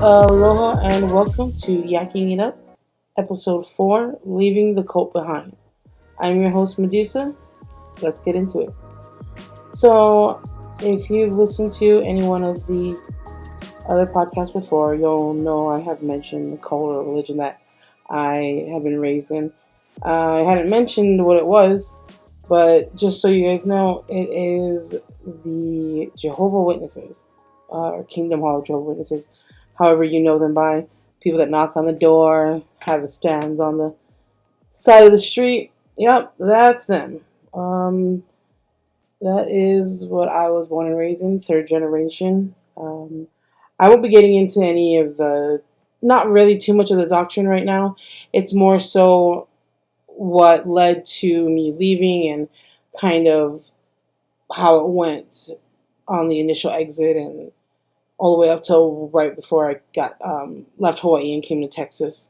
Aloha and welcome to Yakking It Up, episode 4, Leaving the Cult Behind. I'm your host, Medusa. Let's get into it. So, if you've listened to any one of the other podcasts before, you'll know I have mentioned the cult or religion that I have been raised in. I hadn't mentioned what it was, but just so you guys know, it is the Jehovah Witnesses, or Kingdom Hall Jehovah Witnesses, however you know them by. People that knock on the door, have the stands on the side of the street. Yep, that's them. That is what I was born and raised in, third generation. I won't be getting into any of not really too much of the doctrine right now. It's more so what led to me leaving and kind of how it went on the initial exit and all the way up till right before I got left Hawaii and came to Texas.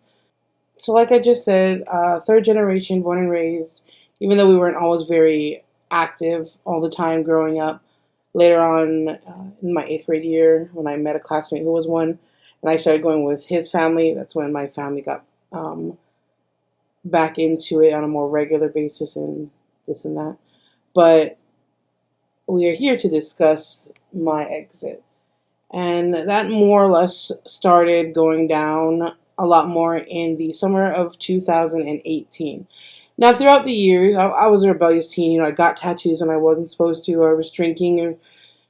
So like I just said, third generation, born and raised, even though we weren't always very active all the time growing up. Later on in my 8th grade year, when I met a classmate who was one, and I started going with his family, that's when my family got back into it on a more regular basis and this and that. But we are here to discuss my exit. And that more or less started going down a lot more in the summer of 2018. Now, throughout the years, I was a rebellious teen. I got tattoos when I wasn't supposed to, or I was drinking or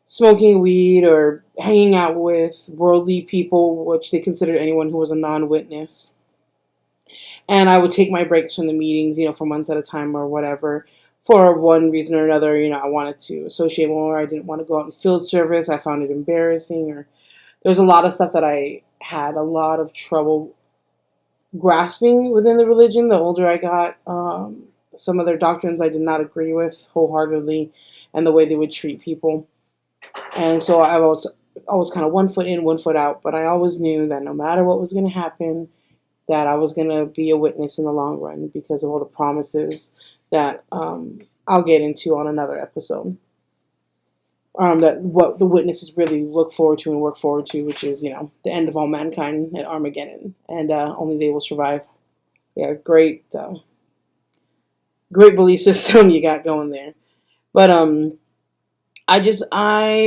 smoking weed or hanging out with worldly people, which they considered anyone who was a non-witness. And I would take my breaks from the meetings, for months at a time or whatever. For one reason or another, I wanted to associate more. I didn't want to go out in field service. I found it embarrassing. Or there was a lot of stuff that I had a lot of trouble grasping within the religion. The older I got, some of their doctrines I did not agree with wholeheartedly, and the way they would treat people. And so I was always kind of one foot in, one foot out. But I always knew that no matter what was going to happen, that I was going to be a witness in the long run because of all the promises that I'll get into on another episode. That what the witnesses really look forward to and work forward to, which is, the end of all mankind at Armageddon, and only they will survive. Yeah, great belief system you got going there. But I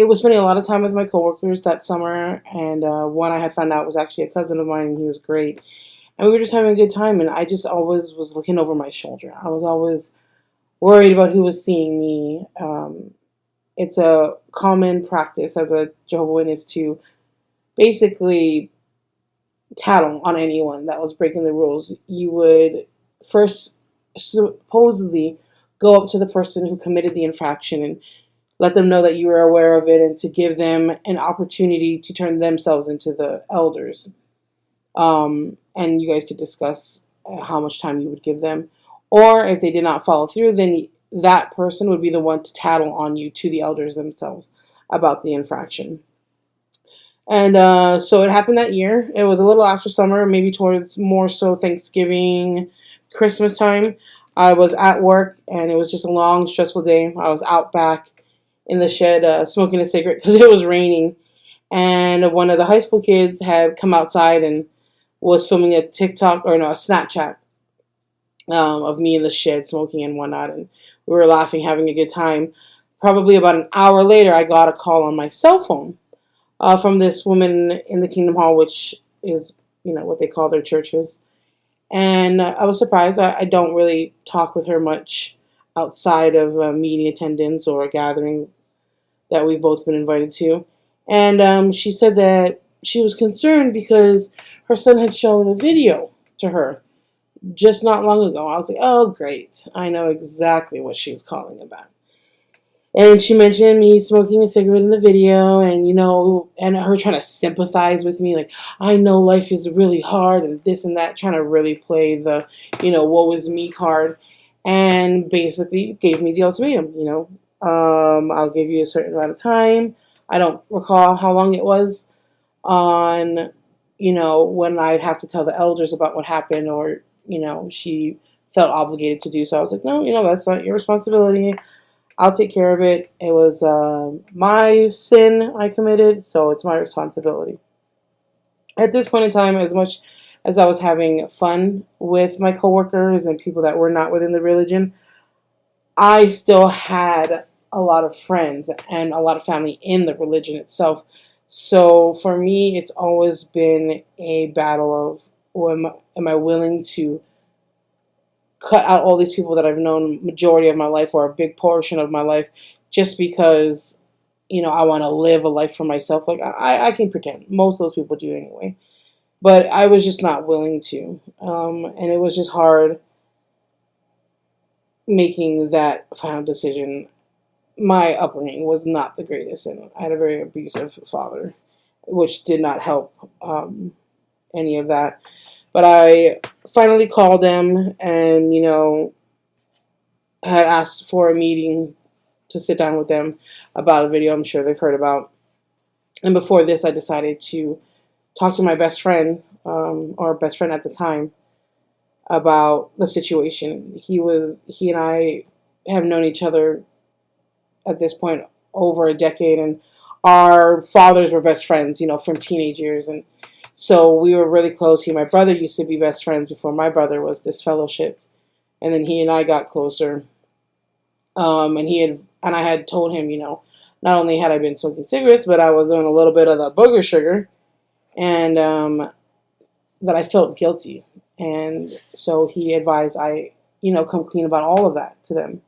was spending a lot of time with my coworkers that summer, and one I had found out was actually a cousin of mine, and he was great. And we were just having a good time, and I just always was looking over my shoulder. I was always worried about who was seeing me. It's a common practice as a Jehovah Witness to basically tattle on anyone that was breaking the rules. You would first supposedly go up to the person who committed the infraction and let them know that you were aware of it, and to give them an opportunity to turn themselves into the elders. And you guys could discuss how much time you would give them. Or if they did not follow through, then that person would be the one to tattle on you to the elders themselves about the infraction. And so it happened that year. It was a little after summer, maybe towards more so Thanksgiving, Christmas time. I was at work, and it was just a long, stressful day. I was out back in the shed smoking a cigarette because it was raining. And one of the high school kids had come outside and was filming a Snapchat of me in the shed smoking and whatnot, and we were laughing, having a good time. Probably about an hour later, I got a call on my cell phone from this woman in the Kingdom Hall, which is, what they call their churches. And I was surprised. I don't really talk with her much outside of meeting attendance or a gathering that we've both been invited to. And she said that she was concerned because her son had shown a video to her just not long ago. I was like, oh, great. I know exactly what she's calling about. And she mentioned me smoking a cigarette in the video, and, and her trying to sympathize with me. Like, I know life is really hard and this and that, trying to really play the, woe is me card. And basically gave me the ultimatum, I'll give you a certain amount of time. I don't recall how long it was on, when I'd have to tell the elders about what happened, or, she felt obligated to do so. I was like, no, that's not your responsibility. I'll take care of it. It was my sin I committed, so it's my responsibility. At this point in time, as much as I was having fun with my coworkers and people that were not within the religion, I still had a lot of friends and a lot of family in the religion itself. So for me, it's always been a battle of, am I willing to cut out all these people that I've known majority of my life or a big portion of my life just because, I want to live a life for myself. Like I can pretend. Most of those people do anyway. But I was just not willing to. And it was just hard making that final decision. My upbringing was not the greatest, and I had a very abusive father, which did not help any of that. But I finally called them and, had asked for a meeting to sit down with them about a video I'm sure they've heard about. And before this, I decided to talk to my best friend, or best friend at the time, about the situation. He and I have known each other at this point over a decade, and our fathers were best friends, from teenage years. And so we were really close. He and my brother used to be best friends before my brother was disfellowshipped. And then he and I got closer. And I had told him, not only had I been smoking cigarettes, but I was doing a little bit of the booger sugar, and that I felt guilty. And so he advised I, come clean about all of that to them.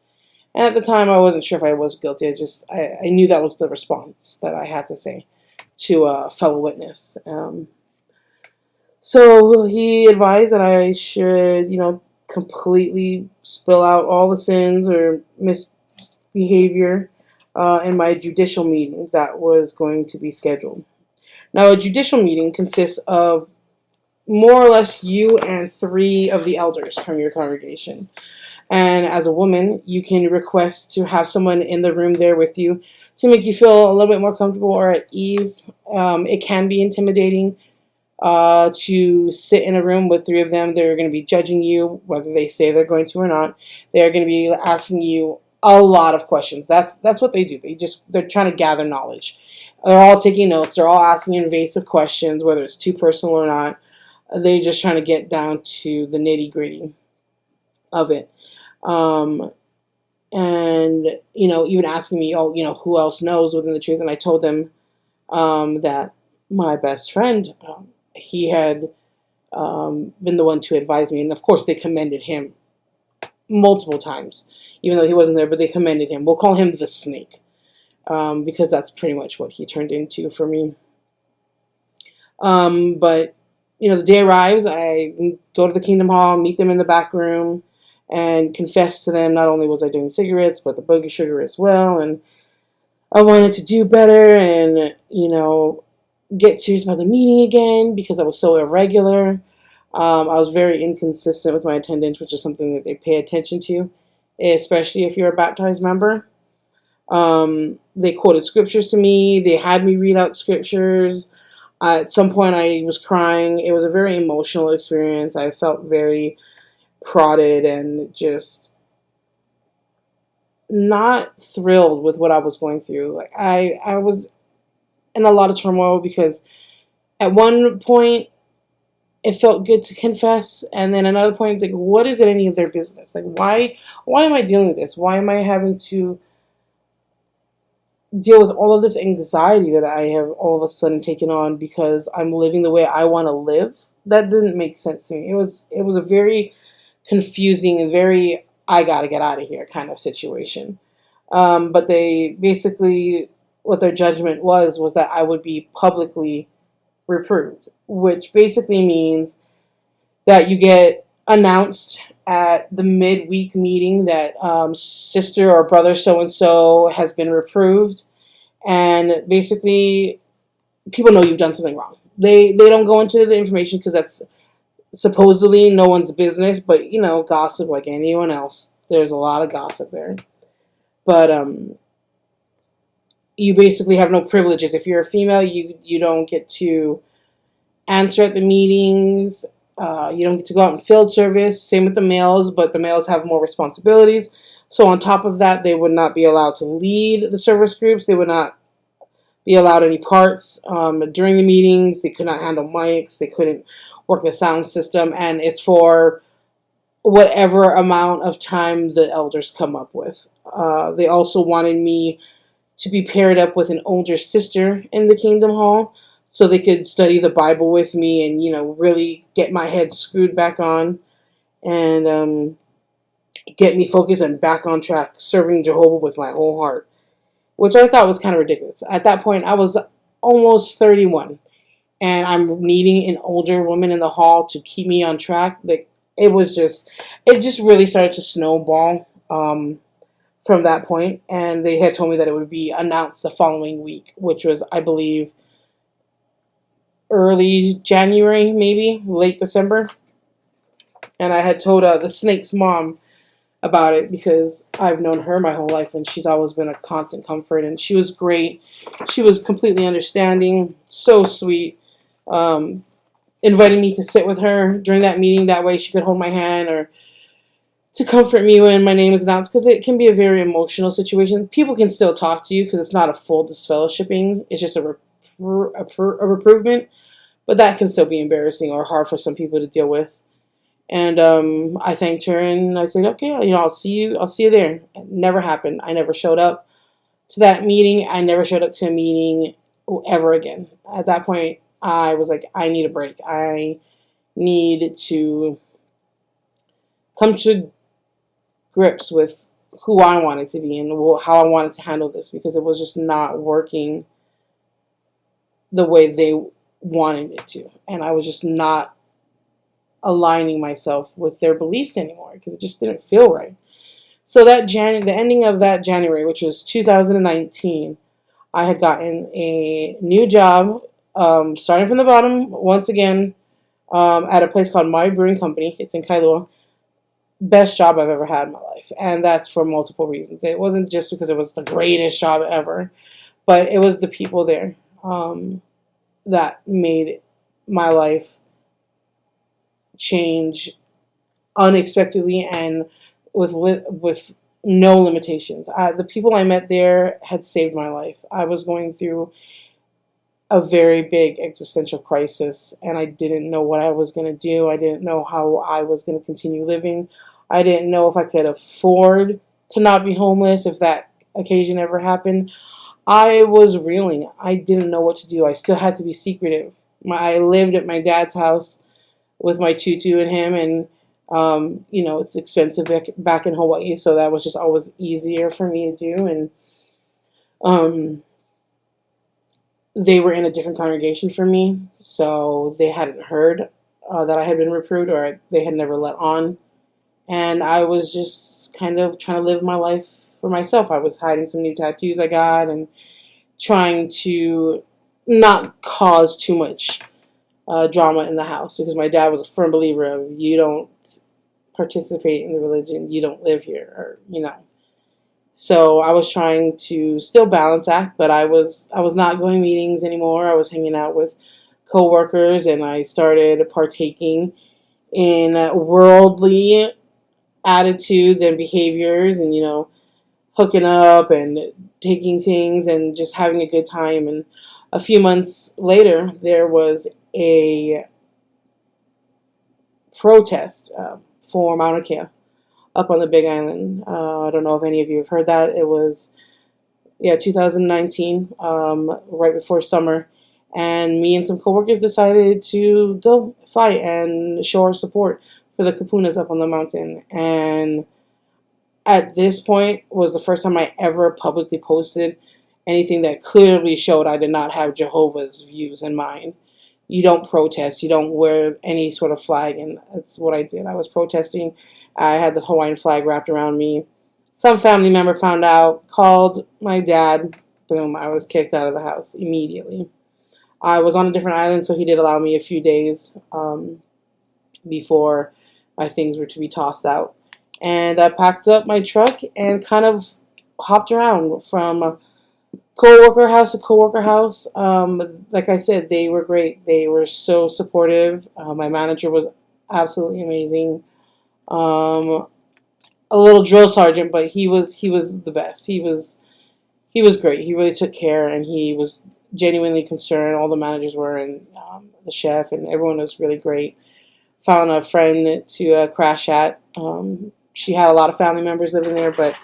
And at the time, I wasn't sure if I was guilty. I knew that was the response that I had to say to a fellow witness. So he advised that I should, completely spill out all the sins or misbehavior in my judicial meeting that was going to be scheduled. Now, a judicial meeting consists of more or less you and 3 of the elders from your congregation. And as a woman, you can request to have someone in the room there with you to make you feel a little bit more comfortable or at ease. It can be intimidating to sit in a room with 3 of them. They're going to be judging you, whether they say they're going to or not. They're going to be asking you a lot of questions. That's what they do. They're trying to gather knowledge. They're all taking notes. They're all asking invasive questions, whether it's too personal or not. They're just trying to get down to the nitty gritty of it. And, even asking me, who else knows within the truth? And I told them that my best friend, he had been the one to advise me. And, of course, they commended him multiple times, even though he wasn't there, but they commended him. We'll call him the snake, because that's pretty much what he turned into for me. But, the day arrives, I go to the Kingdom Hall, meet them in the back room, and confess to them not only was I doing cigarettes, but the booger sugar as well. And I wanted to do better and, get serious about the meeting again because I was so irregular. I was very inconsistent with my attendance, which is something that they pay attention to, especially if you're a baptized member. They quoted scriptures to me. They had me read out scriptures. At some point, I was crying. It was a very emotional experience. I felt very prodded and just not thrilled with what I was going through. Like I was in a lot of turmoil because at one point it felt good to confess, and then another point it's like, what is it any of their business? Like why am I dealing with this? Why am I having to deal with all of this anxiety that I have all of a sudden taken on because I'm living the way I want to live? That didn't make sense to me. It was a very confusing and very I gotta get out of here kind of situation. But they basically, what their judgment was that I would be publicly reproved, which basically means that you get announced at the midweek meeting that sister or brother so-and-so has been reproved. And basically, people know you've done something wrong. They don't go into the information because that's supposedly no one's business, but, gossip like anyone else. There's a lot of gossip there. But you basically have no privileges. If you're a female, you don't get to answer at the meetings. You don't get to go out in field service. Same with the males, but the males have more responsibilities. So on top of that, they would not be allowed to lead the service groups. They would not be allowed any parts during the meetings. They could not handle mics. They couldn't work the sound system. And it's for whatever amount of time the elders come up with. They also wanted me to be paired up with an older sister in the Kingdom Hall so they could study the Bible with me and, really get my head screwed back on and get me focused and back on track, serving Jehovah with my whole heart, which I thought was kind of ridiculous. At that point, I was almost 31, and I'm needing an older woman in the hall to keep me on track. Like, it just really started to snowball from that point, and they had told me that it would be announced the following week, which was, I believe, early January, maybe late December. And I had told the snake's mom about it because I've known her my whole life, and she's always been a constant comfort, and she was great. She was completely understanding, so sweet, inviting me to sit with her during that meeting. That way she could hold my hand or to comfort me when my name is announced, because it can be a very emotional situation. People can still talk to you because it's not a full disfellowshipping. It's just a reprovement, but that can still be embarrassing or hard for some people to deal with. And I thanked her and I said, okay, I'll see you there. It never happened. I never showed up to that meeting. I never showed up to a meeting ever again. At that point, I was like, I need a break. I need to come to grips with who I wanted to be and how I wanted to handle this, because it was just not working the way they wanted it to. And I was just not aligning myself with their beliefs anymore because it just didn't feel right. So the ending of that January, which was 2019, I had gotten a new job, starting from the bottom once again, at a place called My Brewing Company. It's in Kailua. Best job I've ever had in my life, and that's for multiple reasons. It wasn't just because it was the greatest job ever, but it was the people there that made my life change unexpectedly and with no limitations. The people I met there had saved my life. I was going through a very big existential crisis, and I didn't know what I was going to do. I didn't know how I was going to continue living. I didn't know if I could afford to not be homeless if that occasion ever happened. I was reeling. I didn't know what to do. I still had to be secretive. I lived at my dad's house with my tutu and him, and it's expensive back in Hawaii, so that was just always easier for me to do. And they were in a different congregation from me, so they hadn't heard that I had been reproved, or they had never let on. And I was just kind of trying to live my life for myself. I was hiding some new tattoos I got and trying to not cause too much drama in the house, because my dad was a firm believer of, you don't participate in the religion, you don't live here, or. So I was trying to still balance act, but I was not going to meetings anymore. I was hanging out with coworkers, and I started partaking in worldly attitudes and behaviors, and hooking up and taking things and just having a good time. And a few months later, there was a protest for Mauna Kea up on the Big Island. I don't know if any of you have heard that. It was 2019, right before summer, and me and some coworkers decided to go fight and show our support for the kapunas up on the mountain. And at this point was the first time I ever publicly posted anything that clearly showed I did not have Jehovah's views in mind. You don't protest, you don't wear any sort of flag, and that's what I did. I was protesting. I had the Hawaiian flag wrapped around me. Some family member found out, called my dad. Boom, I was kicked out of the house immediately. I was on a different island, so he did allow me a few days before my things were to be tossed out. And I packed up my truck and kind of hopped around from coworker house to coworker house. Like I said, they were great. They were so supportive. My manager was absolutely amazing. A little drill sergeant, but he was the best. He was great. He really took care, and he was genuinely concerned. All the managers were, and the chef, and everyone was really great. Found a friend to crash at. She had a lot of family members living there, but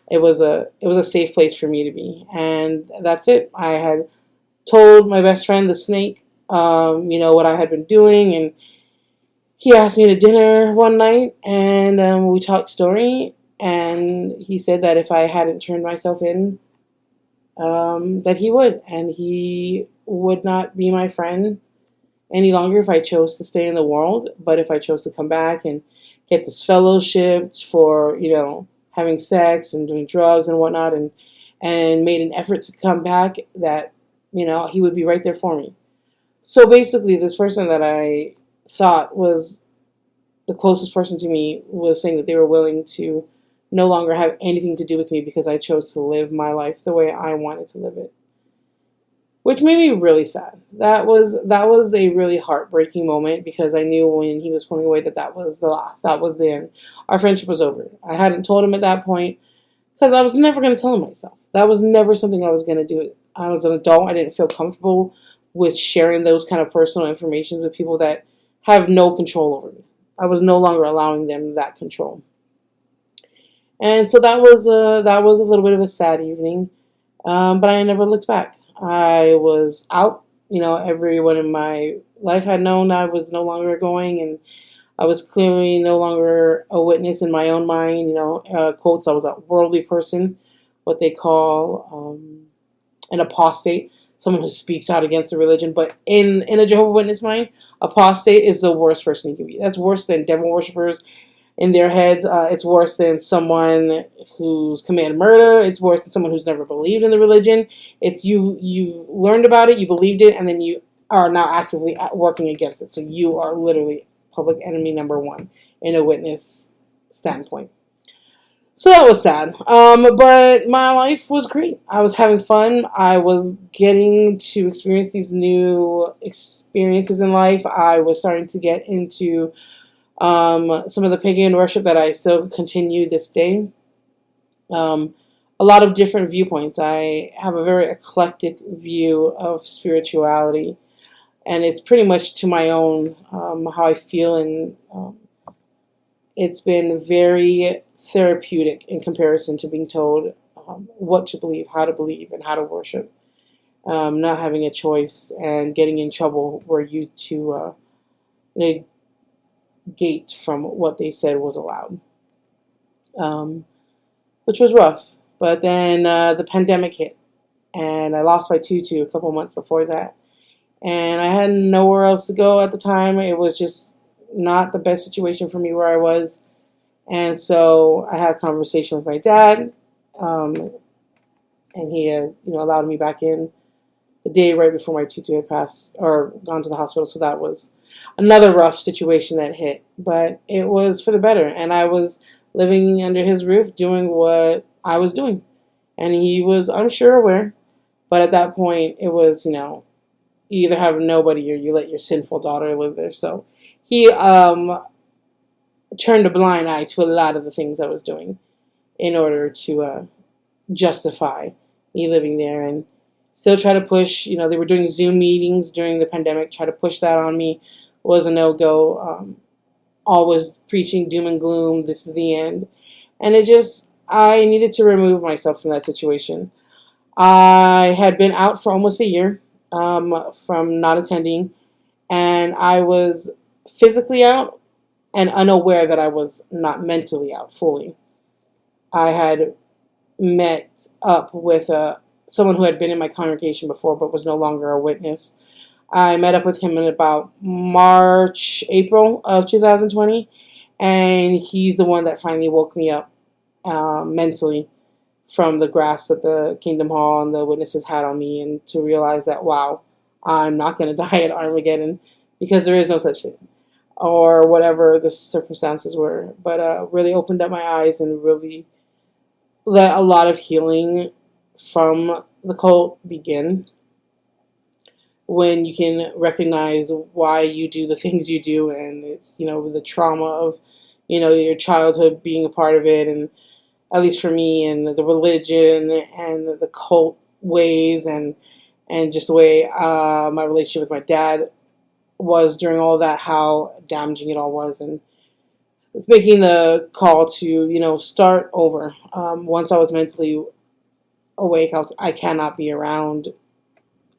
it was a safe place for me to be, and that's it. I had told my best friend, the snake, what I had been doing, and he asked me to dinner one night, and we talked story, and he said that if I hadn't turned myself in, that he would, and he would not be my friend any longer if I chose to stay in the world, but if I chose to come back and get this fellowship for, having sex and doing drugs and whatnot, and made an effort to come back, that, he would be right there for me. So basically, this person that I thought was the closest person to me was saying that they were willing to no longer have anything to do with me because I chose to live my life the way I wanted to live it, which made me really sad. That was a really heartbreaking moment because I knew when he was pulling away that was the last. That was the end. Our friendship was over. I hadn't told him at that point because I was never going to tell him myself. That was never something I was going to do. I was an adult. I didn't feel comfortable with sharing those kind of personal information with people that have no control over me. I was no longer allowing them that control. And so that was a little bit of a sad evening, but I never looked back. I was out. Everyone in my life had known I was no longer going, and I was clearly no longer a witness in my own mind. Quotes, I was a worldly person, what they call an apostate, someone who speaks out against the religion. But in a Jehovah Witness mind, apostate is the worst person you can be. That's worse than devil worshippers in their heads. It's worse than someone who's committed murder. It's worse than someone who's never believed in the religion. It's you learned about it, you believed it, and then you are now actively working against it. So you are literally public enemy number one in a witness standpoint. So that was sad. But my life was great. I was having fun. I was getting to experience these new experiences in life. I was starting to get into some of the pagan worship that I still continue this day. Um, a lot of different viewpoints. I have a very eclectic view of spirituality, and it's pretty much to my own, how I feel, and it's been very therapeutic in comparison to being told what to believe, how to believe, and how to worship. Not having a choice and getting in trouble were you to negate from what they said was allowed, um, which was rough. But then the pandemic hit, and I lost my tutu a couple months before that. And I had nowhere else to go at the time. It was just not the best situation for me where I was. And so I had a conversation with my dad, um, and he allowed me back in the day right before my tutu had passed or gone to the hospital. So that was another rough situation that hit, but it was for the better. And I was living under his roof doing what I was doing. And he was, I'm sure, aware. But at that point, it was, you either have nobody or you let your sinful daughter live there. So he turned a blind eye to a lot of the things I was doing in order to justify me living there, and still try to push. They were doing Zoom meetings during the pandemic. Try to push that on me was a no-go. Always preaching doom and gloom. This is the end. And I needed to remove myself from that situation. I had been out for almost a year from not attending, and I was physically out and unaware that I was not mentally out fully. I had met up with someone who had been in my congregation before but was no longer a witness. I met up with him in about March, April of 2020, and he's the one that finally woke me up mentally from the grasp that the Kingdom Hall and the witnesses had on me, and to realize that, wow, I'm not going to die at Armageddon because there is no such thing, or whatever the circumstances were. But really opened up my eyes and really let a lot of healing from the cult begin, when you can recognize why you do the things you do, and it's the trauma of your childhood being a part of it, and at least for me, and the religion and the cult ways, and and just the way my relationship with my dad was during all that, how damaging it all was, and making the call to, start over. Once I was mentally awake, I cannot be around.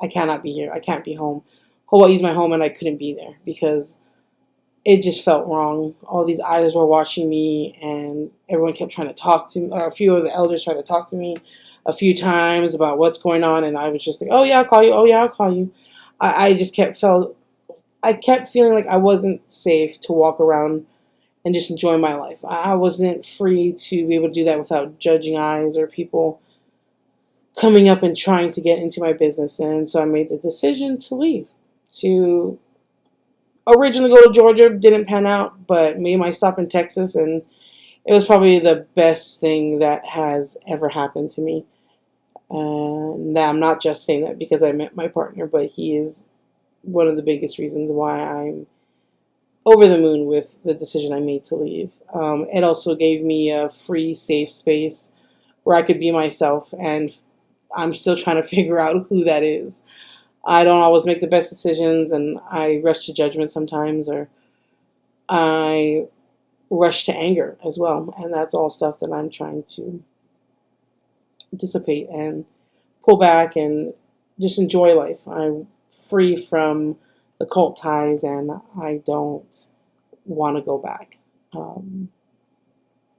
I cannot be here. I can't be home. Hawaii's my home, and I couldn't be there because it just felt wrong. All these eyes were watching me, and everyone kept trying to talk to me, or a few of the elders tried to talk to me a few times about what's going on, and I was just like, "Oh yeah, I'll call you. Oh yeah, I'll call you." I just I kept feeling like I wasn't safe to walk around and just enjoy my life. I wasn't free to be able to do that without judging eyes or people coming up and trying to get into my business. And so I made the decision to leave, to originally go to Georgia. Didn't pan out, but made my stop in Texas, and it was probably the best thing that has ever happened to me. And I'm not just saying that because I met my partner, but he is one of the biggest reasons why I'm over the moon with the decision I made to leave. It also gave me a free, safe space where I could be myself, and I'm still trying to figure out who that is. I don't always make the best decisions, and I rush to judgment sometimes, or I rush to anger as well, and that's all stuff that I'm trying to dissipate and pull back and just enjoy life. I'm free from the cult ties, and I don't want to go back.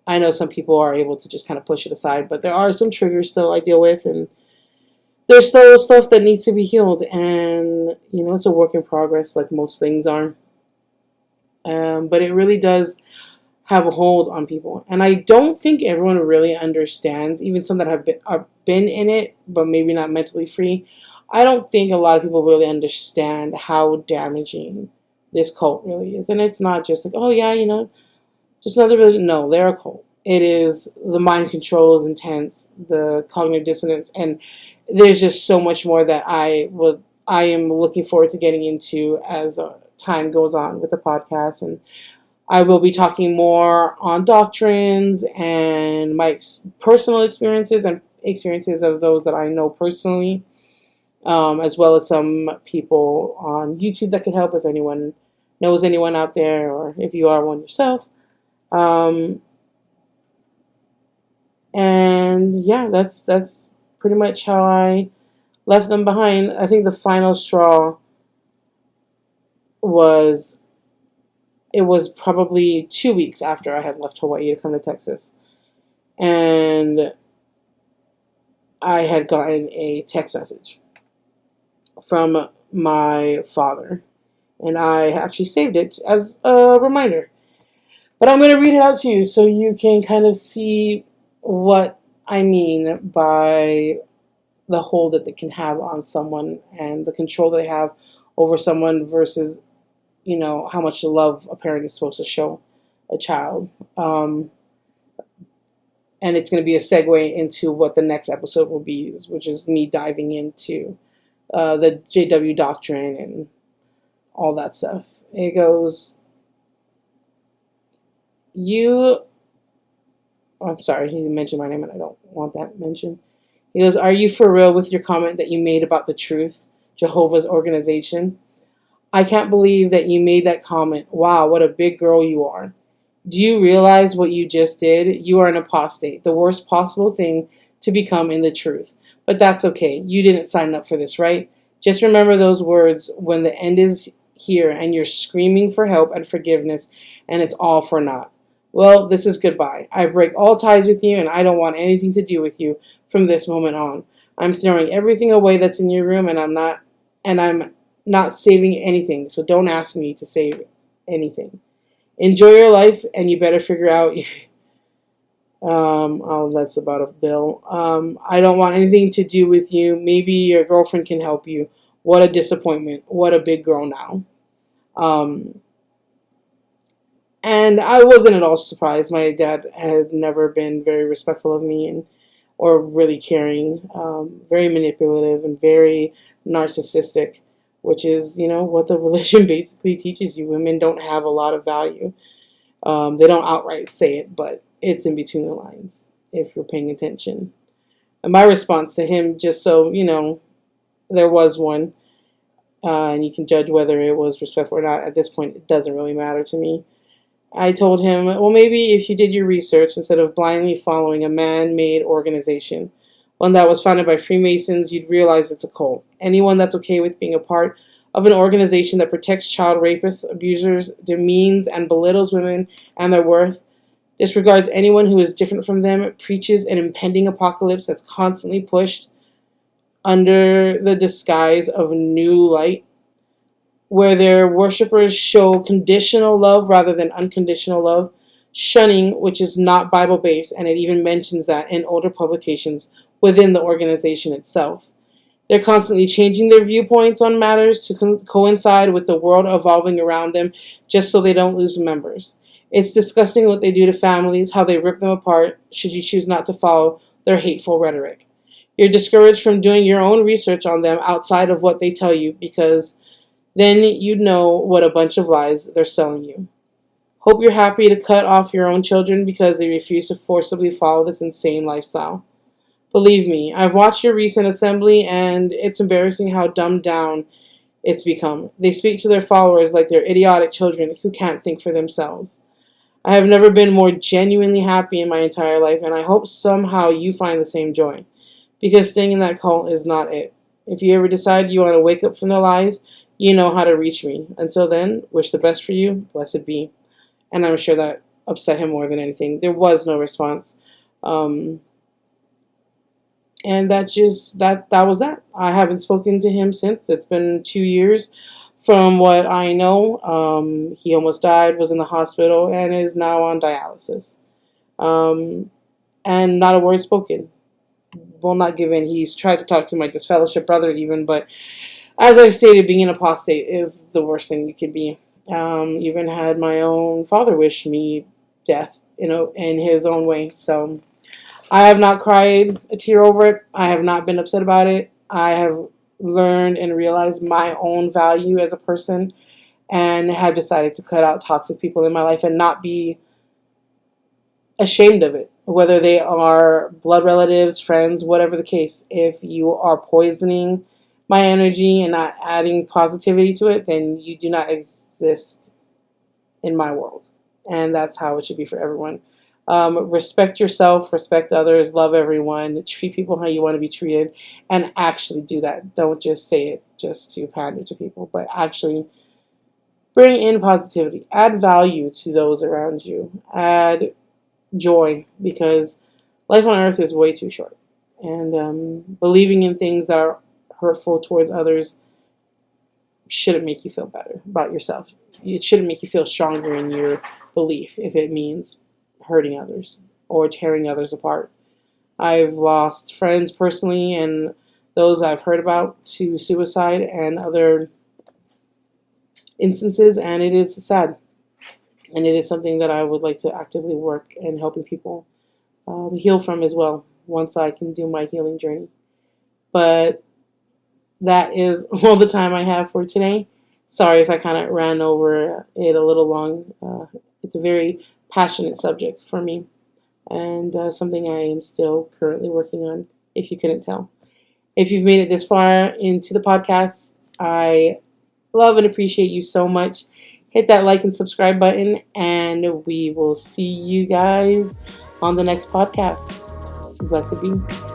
I know some people are able to just kind of push it aside, but there are some triggers still I deal with, and there's still stuff that needs to be healed, and it's a work in progress, like most things are. But it really does have a hold on people, and I don't think everyone really understands. Even some that have been in it, but maybe not mentally free. I don't think a lot of people really understand how damaging this cult really is, and it's not just like, oh yeah, just another religion. No, they're a cult. It is, the mind control is intense, the cognitive dissonance, and there's just so much more that I am looking forward to getting into as time goes on with the podcast, and I will be talking more on doctrines and my personal experiences and experiences of those that I know personally, as well as some people on YouTube that could help if anyone knows anyone out there, or if you are one yourself. And yeah, that's pretty much how I left them behind. I think the final straw was, it was probably 2 weeks after I had left Hawaii to come to Texas, and I had gotten a text message from my father, and I actually saved it as a reminder. But I'm going to read it out to you so you can kind of see what I mean by the hold that they can have on someone and the control they have over someone versus, how much love a parent is supposed to show a child. And it's going to be a segue into what the next episode will be, which is me diving into the JW doctrine and all that stuff. It goes, I'm sorry, he mentioned my name and I don't want that mentioned. He goes, are you for real with your comment that you made about the Truth, Jehovah's organization? I can't believe that you made that comment. Wow, what a big girl you are. Do you realize what you just did? You are an apostate, the worst possible thing to become in the truth. But that's okay. You didn't sign up for this, right? Just remember those words when the end is here and you're screaming for help and forgiveness and it's all for naught. Well, this is goodbye. I break all ties with you and I don't want anything to do with you from this moment on. I'm throwing everything away that's in your room, and I'm not saving anything, so don't ask me to save anything. Enjoy your life, and you better figure out. Oh, that's about a bill. I don't want anything to do with you. Maybe your girlfriend can help you. What a disappointment. What a big girl now. And I wasn't at all surprised. My dad had never been very respectful of me or really caring. Very manipulative and very narcissistic, which is, what the religion basically teaches you. Women don't have a lot of value. They don't outright say it, but it's in between the lines if you're paying attention. And my response to him, just so, there was one, and you can judge whether it was respectful or not. At this point, it doesn't really matter to me. I told him, well, maybe if you did your research instead of blindly following a man-made organization, one that was founded by Freemasons, you'd realize it's a cult. Anyone that's okay with being a part of an organization that protects child rapists, abusers, demeans, and belittles women and their worth, disregards anyone who is different from them, preaches an impending apocalypse that's constantly pushed under the disguise of new light, where their worshippers show conditional love rather than unconditional love, shunning, which is not Bible-based, and it even mentions that in older publications within the organization itself. They're constantly changing their viewpoints on matters to coincide with the world evolving around them just so they don't lose members. It's disgusting what they do to families, how they rip them apart should you choose not to follow their hateful rhetoric. You're discouraged from doing your own research on them outside of what they tell you because then you'd know what a bunch of lies they're selling you. Hope you're happy to cut off your own children because they refuse to forcibly follow this insane lifestyle. Believe me, I've watched your recent assembly and it's embarrassing how dumbed down it's become. They speak to their followers like they're idiotic children who can't think for themselves. I have never been more genuinely happy in my entire life, and I hope somehow you find the same joy, because staying in that cult is not it. If you ever decide you want to wake up from the lies, you know how to reach me. Until then, wish the best for you. Blessed be. And I'm sure that upset him more than anything. There was no response. And that was that. I haven't spoken to him since. It's been 2 years from what I know. He almost died, was in the hospital, and is now on dialysis. And not a word spoken. Will not give in. He's tried to talk to my disfellowship brother even, but as I've stated, being an apostate is the worst thing you could be. Even had my own father wish me death, in his own way. So I have not cried a tear over it. I have not been upset about it. I have learned and realized my own value as a person and have decided to cut out toxic people in my life and not be ashamed of it, whether they are blood relatives, friends, whatever the case. If you are poisoning my energy and not adding positivity to it, then you do not exist in my world. And that's how it should be for everyone. Respect yourself, respect others, love everyone, treat people how you want to be treated, and actually do that. Don't just say it just to pander to people, but actually bring in positivity. Add value to those around you. Add joy, because life on earth is way too short. And believing in things that are hurtful towards others shouldn't make you feel better about yourself. It shouldn't make you feel stronger in your belief if it means hurting others or tearing others apart. I've lost friends personally and those I've heard about to suicide and other instances, and it is sad. And it is something that I would like to actively work in helping people heal from as well once I can do my healing journey. But that is all the time I have for today. Sorry if I kind of ran over it a little long. It's a very passionate subject for me and something I am still currently working on, if you couldn't tell. If you've made it this far into the podcast, I love and appreciate you so much. Hit that like and subscribe button, and we will see you guys on the next podcast. Blessed be.